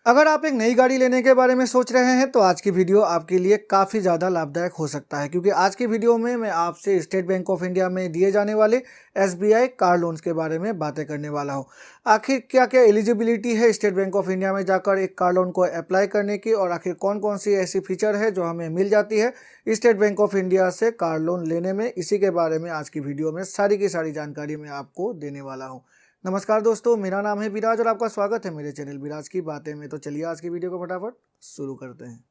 अगर आप एक नई गाड़ी लेने के बारे में सोच रहे हैं तो आज की वीडियो आपके लिए काफ़ी ज़्यादा लाभदायक हो सकता है, क्योंकि आज की वीडियो में मैं आपसे स्टेट बैंक ऑफ इंडिया में दिए जाने वाले एसबीआई कार लोन्स के बारे में बातें करने वाला हूं। आखिर क्या क्या एलिजिबिलिटी है स्टेट बैंक ऑफ इंडिया में जाकर एक कार लोन को अप्लाई करने की, और आखिर कौन कौन सी ऐसी फीचर है जो हमें मिल जाती है स्टेट बैंक ऑफ इंडिया से कार लोन लेने में, इसी के बारे में आज की वीडियो में सारी की सारी जानकारी मैं आपको देने वाला हूँ। नमस्कार दोस्तों, मेरा नाम है विराज और आपका स्वागत है मेरे चैनल विराज की बातें में। तो चलिए आज की वीडियो को फटाफट शुरू करते हैं।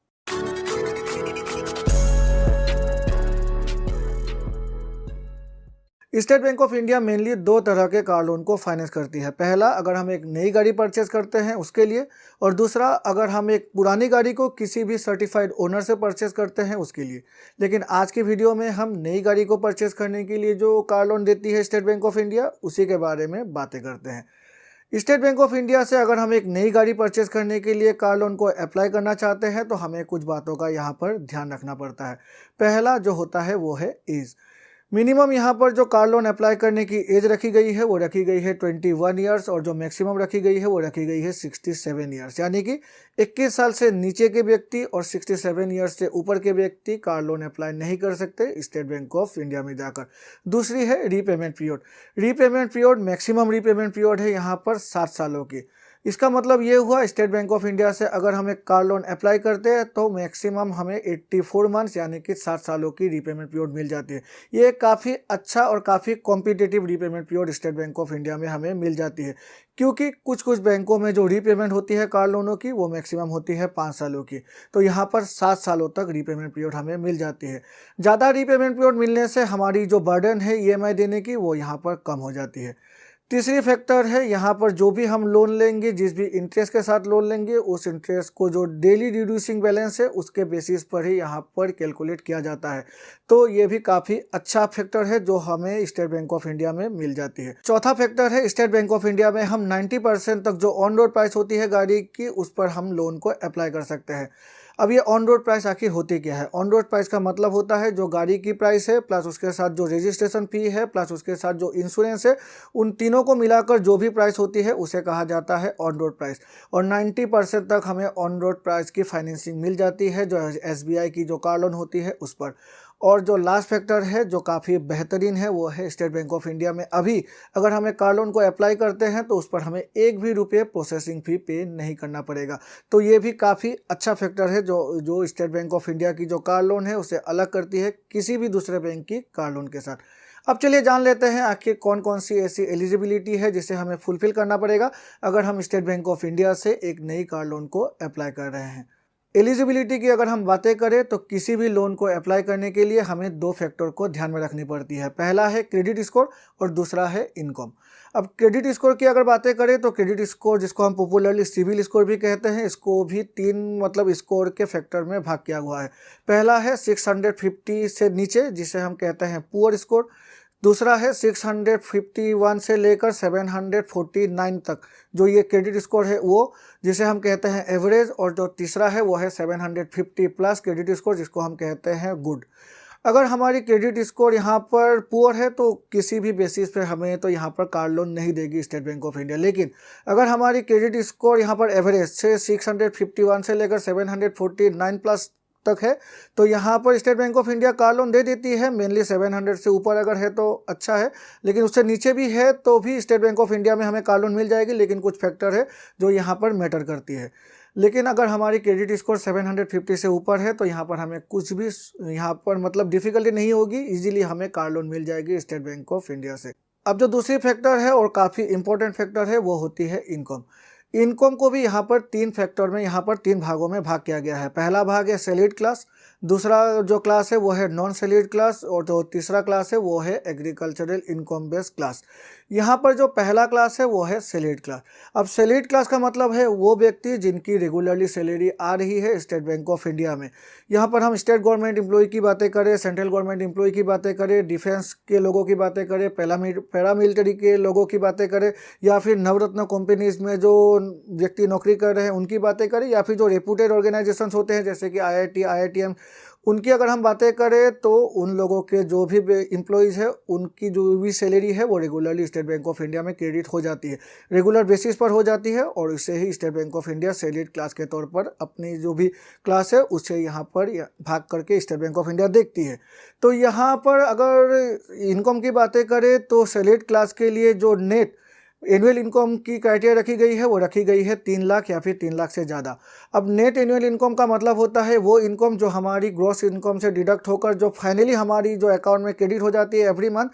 State Bank of India mainly दो तरह के कार लोन को फाइनेंस करती है। पहला, अगर हम एक नई गाड़ी परचेज करते हैं उसके लिए, और दूसरा, अगर हम एक पुरानी गाड़ी को किसी भी सर्टिफाइड ओनर से परचेज करते हैं उसके लिए। लेकिन आज की वीडियो में हम नई गाड़ी को परचेज करने के लिए जो कार लोन देती है स्टेट बैंक ऑफ इंडिया, उसी के बारे में बातें करते हैं। स्टेट बैंक ऑफ इंडिया से अगर हम एक नई गाड़ी परचेज करने के लिए कार लोन को अप्लाई करना चाहते हैं तो हमें कुछ बातों का यहाँ पर ध्यान रखना पड़ता है। पहला जो होता है वो है एज। मिनिमम यहाँ पर जो कार लोन अप्लाई करने की एज रखी गई है वो रखी गई है 21 ईयर्स, और जो मैक्सिमम रखी गई है वो रखी गई है 67 ईयर्स, यानी कि 21 साल से नीचे के व्यक्ति और 67 ईयर्स से ऊपर के व्यक्ति कार लोन अप्लाई नहीं कर सकते स्टेट बैंक ऑफ इंडिया में जाकर। दूसरी है repayment period. Repayment period, maximum repayment period है यहाँ पर 7 सालों की। इसका मतलब ये हुआ, स्टेट बैंक ऑफ इंडिया से अगर हम एक कार लोन अप्लाई करते हैं तो मैक्सिमम हमें 84 मंथ्स यानी कि 7 सालों की रीपेमेंट पीरियड मिल जाती है। ये काफ़ी अच्छा और काफ़ी competitive repayment period state Bank of India में हमें मिल जाती है, क्योंकि कुछ कुछ बैंकों में जो रीपेमेंट होती है कार लोनों की वो मैक्सिमम होती है 5 सालों की। तो यहाँ पर 7 सालों तक रीपेमेंट पीरियड हमें मिल जाती है। ज़्यादा रीपेमेंट पीरियड मिलने से हमारी जो बर्डन है ईएमआई देने की वो यहाँ पर कम हो जाती है। तीसरी फैक्टर है यहाँ पर जो भी हम लोन लेंगे, जिस भी इंटरेस्ट के साथ लोन लेंगे, उस इंटरेस्ट को जो डेली रिड्यूसिंग बैलेंस है उसके बेसिस पर ही यहाँ पर कैलकुलेट किया जाता है। तो ये भी काफ़ी अच्छा फैक्टर है जो हमें स्टेट बैंक ऑफ इंडिया में मिल जाती है। चौथा फैक्टर है, स्टेट बैंक ऑफ इंडिया में हम 90% तक जो ऑन रोड प्राइस होती है गाड़ी की, उस पर हम लोन को अप्लाई कर सकते हैं। अब ये ऑन रोड प्राइस आखिर होती क्या है? ऑन रोड प्राइस का मतलब होता है जो गाड़ी की प्राइस है प्लस उसके साथ जो रजिस्ट्रेशन फी है प्लस उसके साथ जो इंश्योरेंस है, उन तीनों को मिलाकर जो भी प्राइस होती है उसे कहा जाता है ऑन रोड प्राइस। और 90% तक हमें ऑन रोड प्राइस की फाइनेंसिंग मिल जाती है जो एसबीआई की जो कार लोन होती है उस पर। और जो लास्ट फैक्टर है जो काफ़ी बेहतरीन है वो है, स्टेट बैंक ऑफ इंडिया में अभी अगर हमें कार लोन को अप्लाई करते हैं तो उस पर हमें एक भी रुपये प्रोसेसिंग फ़ी पे नहीं करना पड़ेगा। तो ये भी काफ़ी अच्छा फैक्टर है जो स्टेट बैंक ऑफ इंडिया की जो कार लोन है उसे अलग करती है किसी भी दूसरे बैंक की कार लोन के साथ। अब चलिए जान लेते हैं आखिर कौन कौन सी ऐसी एलिजिबिलिटी है जिसे हमें फुलफिल करना पड़ेगा अगर हम स्टेट बैंक ऑफ इंडिया से एक नई कार लोन को अप्लाई कर रहे हैं। एलिजिबिलिटी की अगर हम बातें करें तो किसी भी लोन को अप्लाई करने के लिए हमें दो फैक्टर को ध्यान में रखनी पड़ती है। पहला है क्रेडिट स्कोर और दूसरा है इनकम। अब क्रेडिट स्कोर की अगर बातें करें तो क्रेडिट स्कोर, जिसको हम पॉपुलरली सिविल स्कोर भी कहते हैं, इसको भी तीन स्कोर के फैक्टर में भाग किया हुआ है। पहला है 650 से नीचे, जिसे हम कहते हैं पुअर स्कोर। दूसरा है 651 से लेकर 749 तक, जो ये क्रेडिट स्कोर है वो, जिसे हम कहते हैं एवरेज। और जो तीसरा है वो है 750 प्लस क्रेडिट स्कोर, जिसको हम कहते हैं गुड। अगर हमारी क्रेडिट स्कोर यहाँ पर पुअर है तो किसी भी बेसिस पे हमें तो यहाँ पर कार लोन नहीं देगी स्टेट बैंक ऑफ इंडिया। लेकिन अगर हमारी क्रेडिट स्कोर यहाँ पर एवरेज से 651 से लेकर 749 प्लस तक है तो यहाँ पर State Bank of India car loan दे देती है। मेनली 700 से ऊपर अगर है तो अच्छा है, लेकिन उससे नीचे भी है तो भी स्टेट बैंक ऑफ इंडिया में हमें कार लोन मिल जाएगी। लेकिन कुछ फैक्टर है जो यहाँ पर मैटर करती है। लेकिन अगर हमारी क्रेडिट स्कोर 750 से ऊपर है तो यहाँ पर हमें कुछ भी डिफिकल्टी नहीं होगी, इजीली हमें कार लोन मिल जाएगी स्टेट बैंक ऑफ इंडिया से। अब जो दूसरी फैक्टर है और काफ़ी इंपॉर्टेंट फैक्टर है वो होती है इनकम। इनकम को भी यहाँ पर तीन भागों में भाग किया गया है। पहला भाग है सैलरीड क्लास, दूसरा जो क्लास है वो है नॉन सैलरीड क्लास, और जो तीसरा क्लास है वो है एग्रीकल्चरल इनकम बेस्ड क्लास। यहाँ पर जो पहला क्लास है वो है सैलरीड क्लास। अब सैलरीड क्लास का मतलब है वो व्यक्ति जिनकी रेगुलरली सैलरी आ रही है स्टेट बैंक ऑफ इंडिया में। यहाँ पर हम स्टेट गवर्नमेंट एम्प्लॉय की बातें करें, सेंट्रल गवर्नमेंट एम्प्लॉय की बातें करें, डिफेंस के लोगों की बातें करें, पैरामिलिट्री के लोगों की बातें करें, या फिर नवरत्न कंपनीज में जो व्यक्ति नौकरी कर रहे हैं उनकी बातें करें, या फिर जो रेपुटेड ऑर्गेनाइजेशंस होते हैं जैसे कि IIT, IITM, उनकी अगर हम बातें करें तो उन लोगों के जो भी एम्प्लॉयज़ है उनकी जो भी सैलरी है वो regularly state Bank of India में क्रेडिट हो जाती है, रेगुलर बेसिस पर हो जाती है। और इससे ही State Bank of India salaried class के तौर पर अपनी जो भी क्लास है उसे यहाँ पर भाग करके स्टेट बैंक ऑफ इंडिया देखती है। तो यहाँ पर अगर इनकम की बातें करें तो सैलरीड क्लास के लिए जो नेट एनुअल इनकम की क्राइटेरिया रखी गई है वो रखी गई है 3 लाख या फिर 3 लाख से ज़्यादा। अब नेट एनुअल इनकम का मतलब होता है वो इनकम जो हमारी ग्रॉस इनकम से डिडक्ट होकर जो फाइनली हमारी जो अकाउंट में क्रेडिट हो जाती है एवरी मंथ,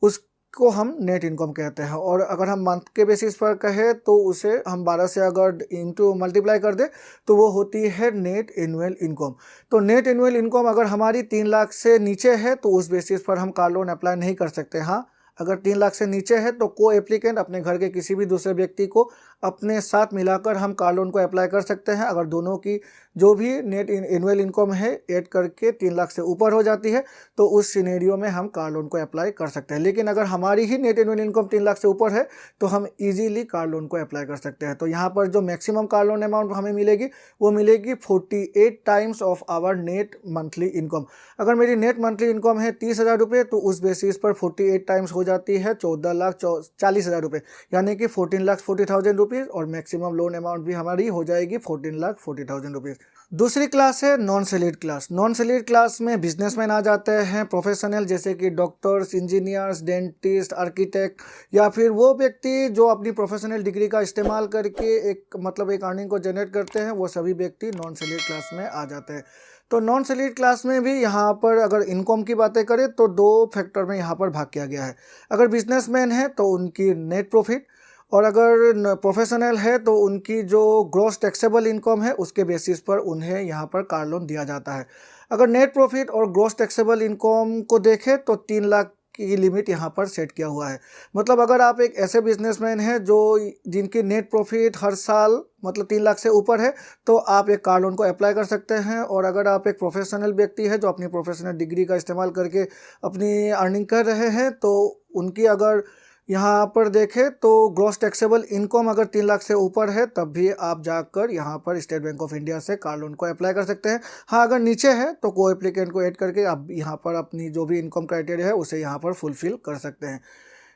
उसको हम नेट इनकम कहते हैं। और अगर हम मंथ के बेसिस पर कहें तो उसे हम 12 से अगर इंटू मल्टीप्लाई कर दें तो वो होती है नेट एनुअल इनकम। तो नेट एनुअल इनकम अगर हमारी 3 लाख से नीचे है तो उस बेसिस पर हम कार लोन अप्लाई नहीं कर सकते। हाँ, अगर 3 लाख से नीचे है तो को एप्लीकेंट अपने घर के किसी भी दूसरे व्यक्ति को अपने साथ मिलाकर हम कार लोन को अप्लाई कर सकते हैं। अगर दोनों की जो भी नेट एनुअल इनकम है ऐड करके 3 लाख से ऊपर हो जाती है तो उस सिनेरियो में हम कार लोन को अप्लाई कर सकते हैं। लेकिन अगर हमारी ही नेट एनुअल इनकम 3 लाख से ऊपर है तो हम इजीली कार लोन को अप्लाई कर सकते हैं। तो यहाँ पर जो मैक्सिमम कार लोन अमाउंट हमें मिलेगी वो मिलेगी 48 times of our net monthly income. अगर मेरी नेट मंथली इनकम है 30,000 रुपये तो उस बेसिस पर 48 टाइम्स हो जाती है 14,40,000 रुपये, यानी कि 14,40,000 रुपीज़। और मैक्सिमम लोन अमाउंट भी हमारी हो जाएगी 14,40,000 रुपीज़। दूसरी क्लास है non salaried class. Non salaried class में बिजनेसमैन आ जाते हैं, प्रोफेशनल जैसे कि डॉक्टर्स, इंजीनियर्स, डेंटिस्ट, आर्किटेक्ट, या फिर वो व्यक्ति जो अपनी प्रोफेशनल डिग्री का इस्तेमाल करके एक अर्निंग को जनरेट करते हैं, वो सभी व्यक्ति नॉन सैलरीड क्लास में आ जाते हैं। तो नॉन सैलरीड क्लास में भी यहाँ पर अगर इनकम की बातें करें तो 2 फैक्टर में यहाँ पर भाग किया गया है। अगर बिजनेसमैन है तो उनकी नेट प्रॉफिट, और अगर प्रोफेशनल है तो उनकी जो ग्रॉस टैक्सेबल इनकम है उसके बेसिस पर उन्हें यहाँ पर कार लोन दिया जाता है। अगर नेट प्रॉफिट और ग्रॉस टैक्सेबल इनकम को देखें तो 3 लाख की लिमिट यहाँ पर सेट किया हुआ है। मतलब अगर आप एक ऐसे बिजनेसमैन हैं जो जिनकी नेट प्रॉफिट हर साल 3 लाख से ऊपर है तो आप एक कार लोन को अप्लाई कर सकते हैं। और अगर आप एक प्रोफेशनल व्यक्ति है जो अपनी प्रोफेशनल डिग्री का इस्तेमाल करके अपनी अर्निंग कर रहे हैं तो उनकी अगर यहाँ पर देखें तो ग्रॉस टैक्सेबल इनकम अगर 3 लाख से ऊपर है तब भी आप जाकर यहाँ पर स्टेट बैंक ऑफ इंडिया से कार लोन को अप्लाई कर सकते हैं। हाँ, अगर नीचे है तो को एप्लीकेंट को ऐड करके आप यहाँ पर अपनी जो भी इनकम क्राइटेरिया है उसे यहाँ पर फुलफिल कर सकते हैं।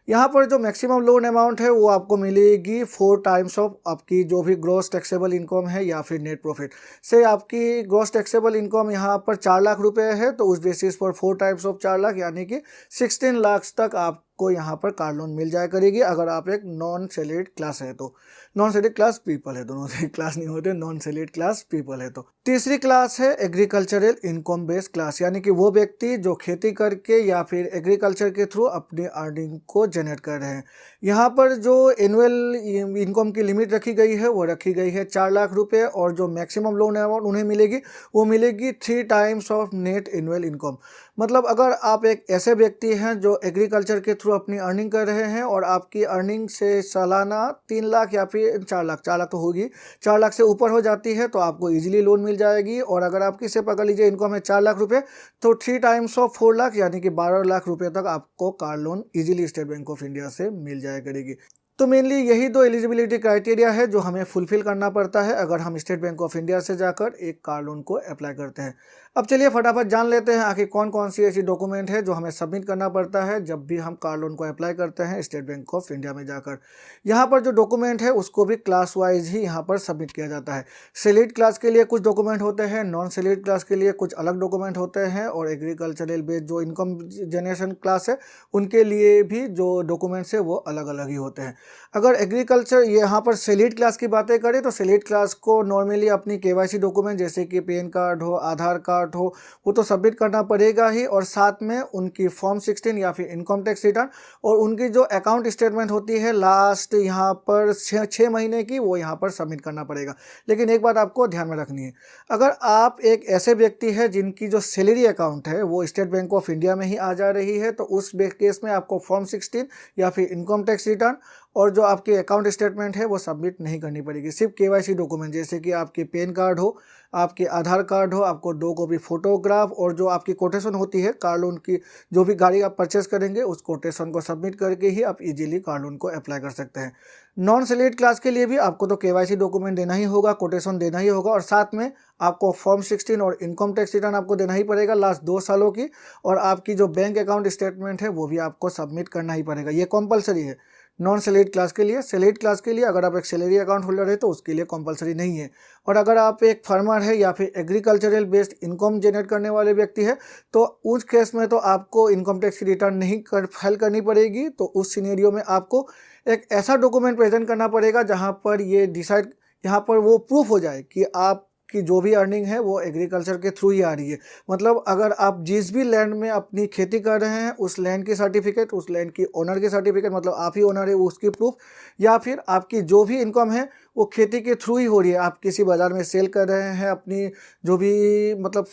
यहाँ पर जो मैक्सिमम लोन अमाउंट है वो आपको मिलेगी 4 टाइम्स ऑफ आपकी जो भी ग्रॉस टैक्सेबल इनकम है या फिर नेट प्रॉफिट से। आपकी ग्रॉस टैक्सेबल इनकम यहाँ पर 4 लाख रुपए है तो उस बेसिस पर 4 टाइम्स ऑफ 4 लाख यानी कि 16 लाख तक आपको यहाँ पर कार लोन मिल जाया करेगी अगर आप एक नॉन सैलरीड क्लास है तो। नॉन सैलरीड क्लास पीपल है, दोनों से क्लास नहीं होते, नॉन सैलरीड क्लास पीपल है तो। तीसरी क्लास है एग्रीकल्चरल इनकम बेस्ड क्लास, यानी कि वो व्यक्ति जो खेती करके या फिर एग्रीकल्चर के थ्रू अपनी अर्निंग को जनरेट कर रहे हैं। यहाँ पर जो एनुअल इनकम की लिमिट रखी गई है वो रखी गई है 4 लाख रुपए, और जो मैक्सिमम लोन अमाउंट उन्हें मिलेगी वो मिलेगी 3 times of net annual income. मतलब अगर आप एक ऐसे व्यक्ति हैं जो एग्रीकल्चर के थ्रू अपनी अर्निंग कर रहे हैं और आपकी अर्निंग से सालाना 3 लाख या फिर 4 लाख तो होगी, 4 लाख से ऊपर हो जाती है तो आपको इजीली लोन मिल जाएगी। और अगर आपकी से पकड़ लीजिए इनकम है 4 लाख रुपए तो 3 टाइम्स ऑफ 4 लाख यानी कि 12 लाख रुपए तक आपको car loan easily state Bank of India से मिल जाया करेगी। तो मेनली यही 2 एलिजिबिलिटी क्राइटेरिया है जो हमें फुलफिल करना पड़ता है अगर हम स्टेट बैंक ऑफ इंडिया से जाकर एक कार लोन को अप्लाई करते हैं। अब चलिए फटाफट जान लेते हैं आखिर कौन कौन सी ऐसी डॉक्यूमेंट है जो हमें सबमिट करना पड़ता है जब भी हम कार लोन को अप्लाई करते हैं स्टेट बैंक ऑफ इंडिया में जाकर। यहाँ पर जो डॉक्यूमेंट है उसको भी क्लास वाइज ही यहाँ पर सबमिट किया जाता है। सैलरीड क्लास के लिए कुछ डॉक्यूमेंट होते हैं, नॉन सैलरीड क्लास के लिए कुछ अलग डॉक्यूमेंट होते हैं, और एग्रीकल्चरल बेस्ड जो इनकम जनरेशन क्लास है उनके लिए भी जो डॉक्यूमेंट्स है वो अलग अलग ही होते हैं। अगर एग्रीकल्चर यहाँ पर सैलरीड क्लास की बातें करें तो सैलरीड क्लास को नॉर्मली अपनी KYC डॉक्यूमेंट जैसे कि पैन कार्ड हो, आधार कार्ड हो, वो तो सबमिट करना पड़ेगा ही, और साथ में उनकी फॉर्म 16 या फिर इनकम टैक्स रिटर्न और उनकी जो अकाउंट स्टेटमेंट होती है लास्ट यहाँ पर 6 महीने की, वो यहाँ पर सबमिट करना पड़ेगा। लेकिन एक बात आपको ध्यान में रखनी है, अगर आप एक ऐसे व्यक्ति है जिनकी जो सैलरी अकाउंट है वो स्टेट बैंक ऑफ इंडिया में ही आ जा रही है तो उस केस में आपको फॉर्म 16 या फिर इनकम टैक्स रिटर्न और जो आपकी अकाउंट स्टेटमेंट है वो सबमिट नहीं करनी पड़ेगी। सिर्फ केवाईसी डॉक्यूमेंट जैसे कि आपके पैन कार्ड हो, आपके आधार कार्ड हो, आपको 2 कॉपी फोटोग्राफ और जो आपकी कोटेशन होती है कार लोन की, जो भी गाड़ी आप परचेस करेंगे उस कोटेशन को सबमिट करके ही आप इजीली कार लोन को अप्लाई कर सकते हैं। नॉन सैलरीड क्लास के लिए भी आपको तो केवाईसी डॉक्यूमेंट देना ही होगा, कोटेशन देना ही होगा और साथ में आपको फॉर्म 16 और इनकम टैक्स रिटर्न आपको देना ही पड़ेगा लास्ट 2 सालों की, और आपकी जो बैंक अकाउंट स्टेटमेंट है वो भी आपको सबमिट करना ही पड़ेगा। ये कंपलसरी है नॉन सैलरीड क्लास के लिए। सैलरीड क्लास के लिए अगर आप एक सैलरी अकाउंट होल्डर है तो उसके लिए कंपलसरी नहीं है। और अगर आप एक फार्मर है या फिर एग्रीकल्चरल बेस्ड इनकम जनरेट करने वाले व्यक्ति है तो उस केस में तो आपको इनकम टैक्स की रिटर्न नहीं फाइल करनी पड़ेगी। तो उस सिनेरियो में आपको एक ऐसा डॉक्यूमेंट प्रेजेंट करना पड़ेगा जहाँ पर ये डिसाइड, यहाँ पर वो प्रूफ हो जाए कि आप कि जो भी अर्निंग है वो एग्रीकल्चर के थ्रू ही आ रही है। मतलब अगर आप जिस भी लैंड में अपनी खेती कर रहे हैं उस लैंड की सर्टिफिकेट, उस लैंड की ओनर की सर्टिफिकेट, मतलब आप ही ओनर है उसकी प्रूफ, या फिर आपकी जो भी इनकम है वो खेती के थ्रू ही हो रही है। आप किसी बाज़ार में सेल कर रहे हैं अपनी जो भी मतलब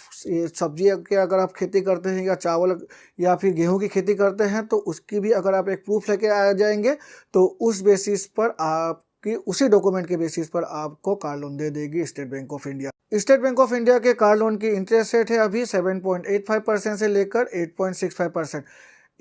सब्जी के अगर आप खेती करते हैं या चावल या फिर गेहूँ की खेती करते हैं तो उसकी भी अगर आप एक प्रूफ लेके आ जाएंगे तो उस बेसिस पर आप कि उसी डॉक्यूमेंट के बेसिस पर आपको कार लोन दे देगी state Bank of India. State Bank of India के कार लोन की इंटरेस्ट रेट है अभी 7.85% से लेकर 8.65%।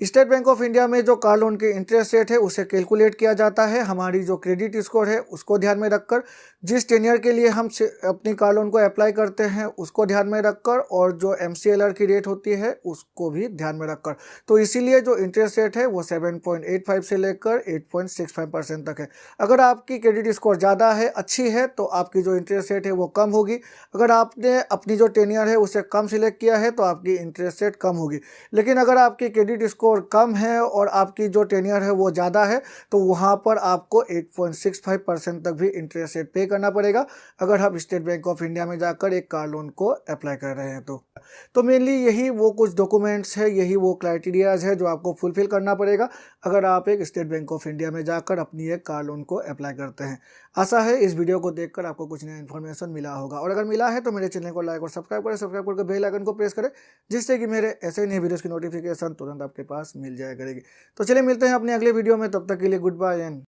स्टेट बैंक ऑफ इंडिया में जो कार लोन की इंटरेस्ट रेट है उसे कैलकुलेट किया जाता है हमारी जो क्रेडिट स्कोर है उसको ध्यान में रखकर, जिस टेन्योर के लिए हम अपनी कार लोन को अप्लाई करते हैं उसको ध्यान में रखकर, और जो MCLR की रेट होती है उसको भी ध्यान में रखकर। तो इसीलिए जो इंटरेस्ट रेट है वो 7.85 से लेकर 8.65% तक है। अगर आपकी क्रेडिट स्कोर ज़्यादा है, अच्छी है, तो आपकी जो इंटरेस्ट रेट है वो कम होगी। अगर आपने अपनी जो टेन्योर है उसे कम सिलेक्ट किया है तो आपकी इंटरेस्ट रेट कम होगी। लेकिन अगर आपकी क्रेडिट स्कोर कम है और आपकी जो टेन्योर है वो ज़्यादा है तो वहाँ पर आपको 8.65% तक भी इंटरेस्ट रेट पे करना पड़ेगा अगर आप स्टेट बैंक ऑफ इंडिया में जाकर एक कार लोन को अप्लाई कर रहे हैं तो मेनली यही वो कुछ डॉक्यूमेंट्स है, यही वो क्राइटेरियाज है जो आपको फुलफिल करना पड़ेगा अगर आप एक स्टेट बैंक ऑफ इंडिया में जाकर अपनी एक कार लोन को अप्लाई करते हैं। आशा है इस वीडियो को देखकर आपको कुछ नया इन्फॉर्मेशन मिला होगा, और अगर मिला है तो मेरे चैनल को लाइक और सब्सक्राइब करें, सब्सक्राइब करके बेल आइकन को प्रेस करें जिससे कि मेरे ऐसे नए वीडियोस की नोटिफिकेशन तुरंत आपके पास मिल जाया करेगी। तो चलिए मिलते हैं अपने अगले वीडियो में, तब तक के लिए गुड बाय एंड